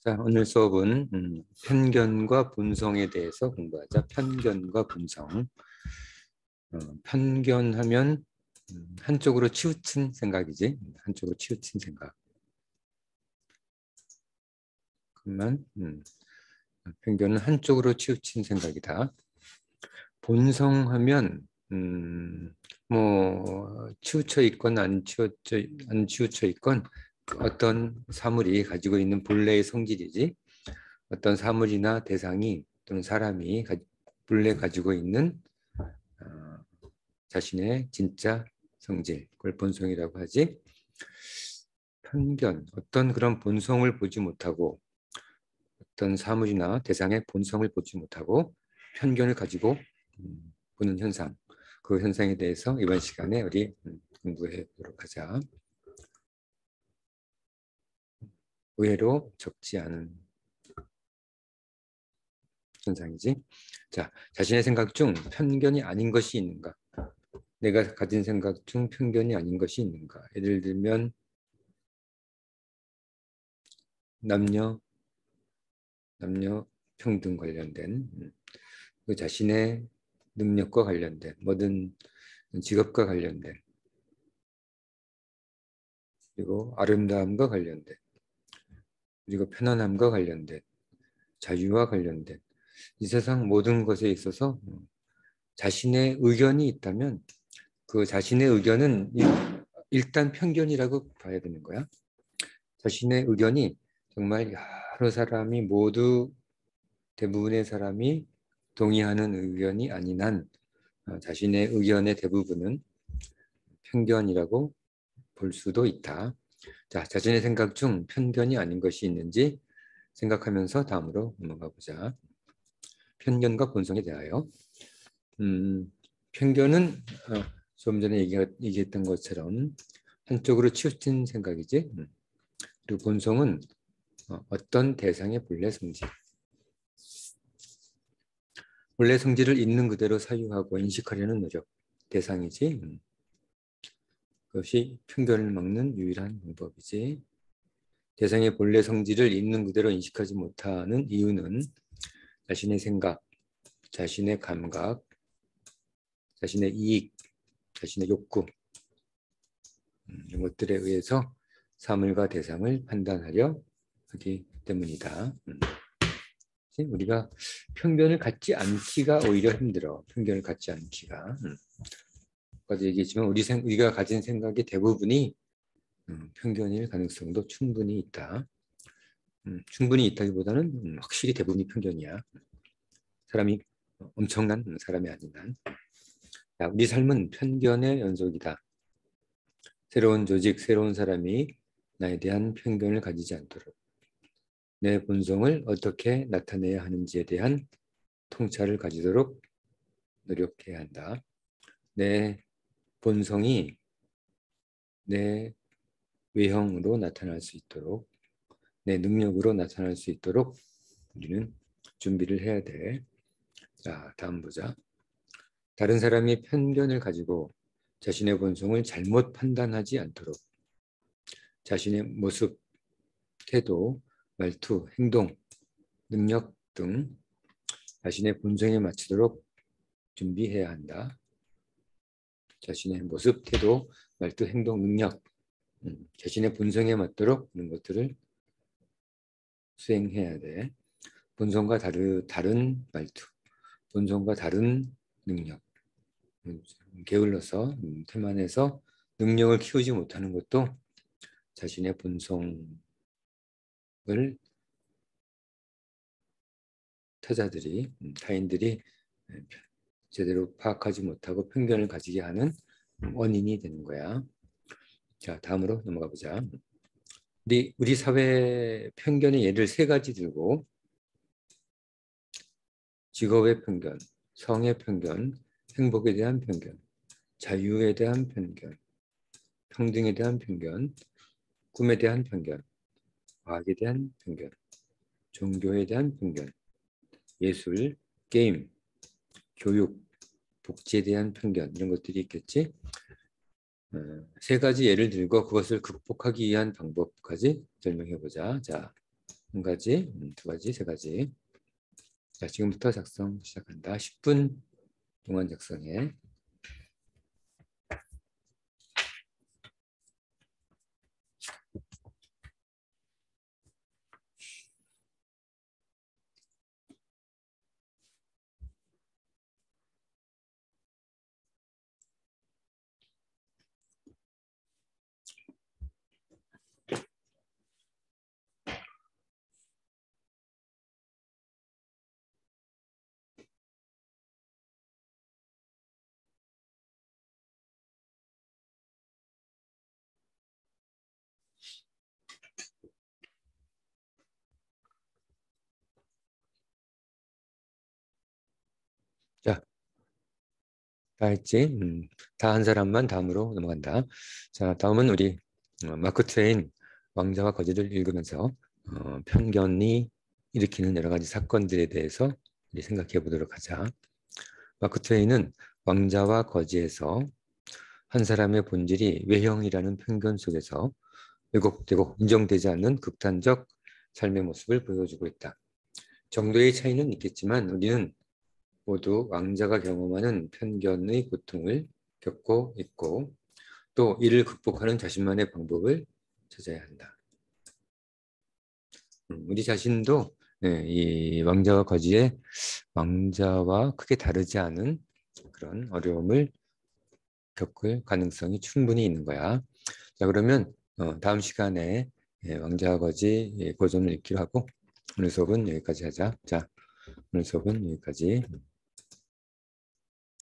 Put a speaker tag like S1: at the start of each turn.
S1: 자, 오늘 수업은 편견과 본성에 대해서 공부하자. 편견과 본성. 편견하면 한쪽으로 치우친 생각이지. 한쪽으로 치우친 생각. 그러면 편견은 한쪽으로 치우친 생각이다. 본성하면 뭐 치우쳐 있건 안 치우쳐 있건 어떤 사물이 가지고 있는 본래의 성질이지. 어떤 사물이나 대상이 또는 사람이 본래 가지고 있는 자신의 진짜 성질, 그걸 본성이라고 하지. 편견, 어떤 그런 본성을 보지 못하고 어떤 사물이나 대상의 본성을 보지 못하고 편견을 가지고 보는 현상, 그 현상에 대해서 이번 시간에 우리 공부해 보도록 하자. 의외로 적지 않은 현상이지. 자, 자신의 생각 중 편견이 아닌 것이 있는가? 내가 가진 생각 중 편견이 아닌 것이 있는가? 예를 들면 남녀 평등 관련된 그 자신의 능력과 관련된 모든 직업과 관련된 그리고 아름다움과 관련된 그리고 편안함과 관련된 자유와 관련된 이 세상 모든 것에 있어서 자신의 의견이 있다면 그 자신의 의견은 일단 편견이라고 봐야 되는 거야. 자신의 의견이 정말 여러 사람이 모두 대부분의 사람이 동의하는 의견이 아닌 한 자신의 의견의 대부분은 편견이라고 볼 수도 있다. 자, 자신의 생각 중 편견이 아닌 것이 있는지 생각하면서 다음으로 넘어가 보자. 편견과 본성에 대하여. 편견은 좀 전에 얘기했던 것처럼 한쪽으로 치우친 생각이지. 그리고 본성은 어떤 대상의 본래 성질. 본래 성질을 있는 그대로 사유하고 인식하려는 노력. 대상이지. 그것이 편견을 막는 유일한 방법이지. 대상의 본래 성질을 있는 그대로 인식하지 못하는 이유는 자신의 생각, 자신의 감각, 자신의 이익, 자신의 욕구 이런 것들에 의해서 사물과 대상을 판단하려 하기 때문이다. 우리가 편견을 갖지 않기가 오히려 힘들어. 편견을 갖지 않기가. 아까도 얘기했지만 우리가 가진 생각의 대부분이 편견일 가능성도 충분히 있다. 충분히 있다기보다는 확실히 대부분이 편견이야. 사람이 엄청난 사람이 아닌 한. 우리 삶은 편견의 연속이다. 새로운 조직, 새로운 사람이 나에 대한 편견을 가지지 않도록 내 본성을 어떻게 나타내야 하는지에 대한 통찰을 가지도록 노력해야 한다. 내 본성이 내 외형으로 나타날 수 있도록 내 능력으로 나타날 수 있도록 우리는 준비를 해야 돼. 자, 다음 보자. 다른 사람이 편견을 가지고 자신의 본성을 잘못 판단하지 않도록 자신의 모습, 태도, 말투, 행동, 능력 등 자신의 본성에 맞추도록 준비해야 한다. 자신의 모습, 태도, 말투, 행동, 능력 자신의 본성에 맞도록 이런 것들을 수행해야 돼. 본성과 다른 말투, 본성과 다른 능력 게을러서 태만해서 능력을 키우지 못하는 것도 자신의 본성을 타인들이 제대로 파악하지 못하고 편견을 가지게 하는 원인이 되는 거야. 자, 다음으로 넘어가 보자. 우리 사회 편견의 예를 세 가지 들고 직업의 편견, 성의 편견, 행복에 대한 편견, 자유에 대한 편견, 평등에 대한 편견, 꿈에 대한 편견, 과학에 대한 편견, 종교에 대한 편견, 예술, 게임, 교육, 복지에 대한 편견 이런 것들이 있겠지. 세 가지 예를 들고 그것을 극복하기 위한 방법까지 설명해 보자. 자, 한 가지, 두 가지, 세 가지. 자, 지금부터 작성 시작한다. 10분 동안 작성해. 자, 다 했지? 다 한 사람만 다음으로 넘어간다. 자, 다음은 우리 마크 트웨인 왕자와 거지를 읽으면서 편견이 일으키는 여러 가지 사건들에 대해서 우리 생각해 보도록 하자. 마크 트웨인은 왕자와 거지에서 한 사람의 본질이 외형이라는 편견 속에서 왜곡되고 인정되지 않는 극단적 삶의 모습을 보여주고 있다. 정도의 차이는 있겠지만 우리는 모두 왕자가 경험하는 편견의 고통을 겪고 있고 또 이를 극복하는 자신만의 방법을 찾아야 한다. 우리 자신도 이 왕자와 거지의 왕자와 크게 다르지 않은 그런 어려움을 겪을 가능성이 충분히 있는 거야. 자, 그러면 다음 시간에 왕자와 거지 고전을 읽기로 하고 오늘 수업은 여기까지 하자. 자, 오늘 수업은 여기까지.